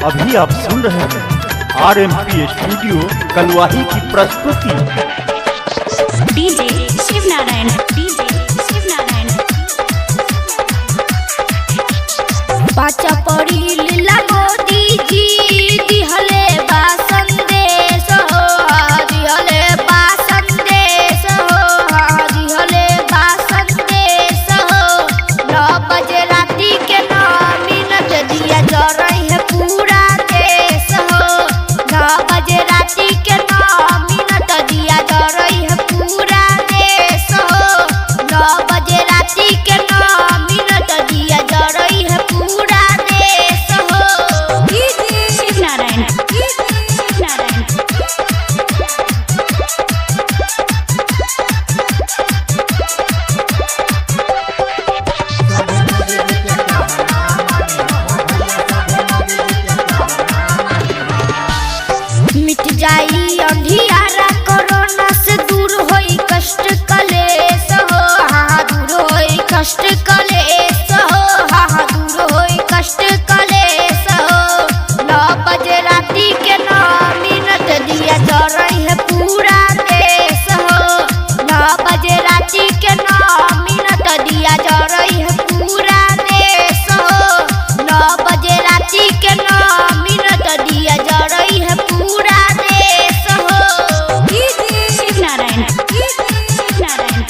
अभी आप सुन रहे हैं आरएमपी स्टूडियो कलवाही की प्रस्तुति। DJ Shivnarayan, DJ Shivnarayan. पाचा पड़ी लीला मोदी जी दिहले बा संदेश हो, दिहले बा संदेश हो, दिहले बा संदेश हो। 9 बजे राती के 9 मिनट दिया जल रही है पूरा देश हो। 9 बजे राती के 9 मिनट दिया जल रही है पूरा देश हो। 9 बजे राती के 9 मिनट दिया जल रही है पूरा देश हो। शिवनारायण, शिवनारायण। मिट जाई अंधियारा, कोरोना से दूर होई कष्ट कलेश हो, हाँ दूर होई कष्ट कलेश हो, हाँ दूर होई कष्ट कलेश हो। 9 बजे राती के 9 मिनट दिया जल रही है पूरा देश हो। 9 बजे राती के 9 मिनट दिया जल रही है पूरा देश हो। 9 बजे राती के 9 मिनट दिया जल रही है पूरा देश हो। शिवनारायण, शिवनारायण।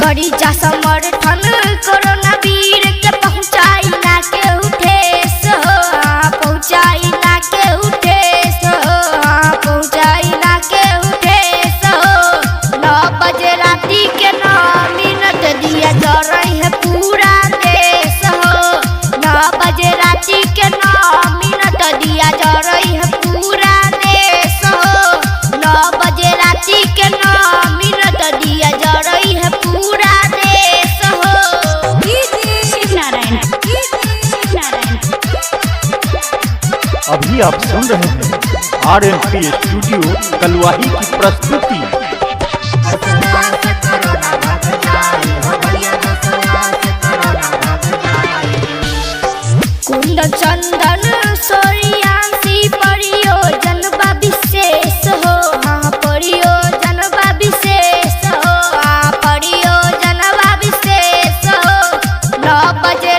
करी जा समर्थन कोरोना वीर के पहुँचाई ना के ठेस हो, पहुँचाई ना के ठेस हो, पहुँचाई ना के ठेस हो। 9 बजे राती के 9 मिनट दिया जल रही है पूरा देश हो। 9 बजे राती के 9 मिनट दिया जल रही है पूरा देश हो। 9 बजे राती के 9 मिनट दिया जल रही है पूरा देश हो। शिवनारायण, शिवनारायण। अभी आप सुन रहे हैं आरएमपी स्टूडियो कलवाही की प्रस्तुति। कुंद चंदन सोरियांसी परियोजन बा विशेष हो, हाँ परियोजन बा विशेष हो, हाँ परियोजन बा विशेष हो। 9 बजे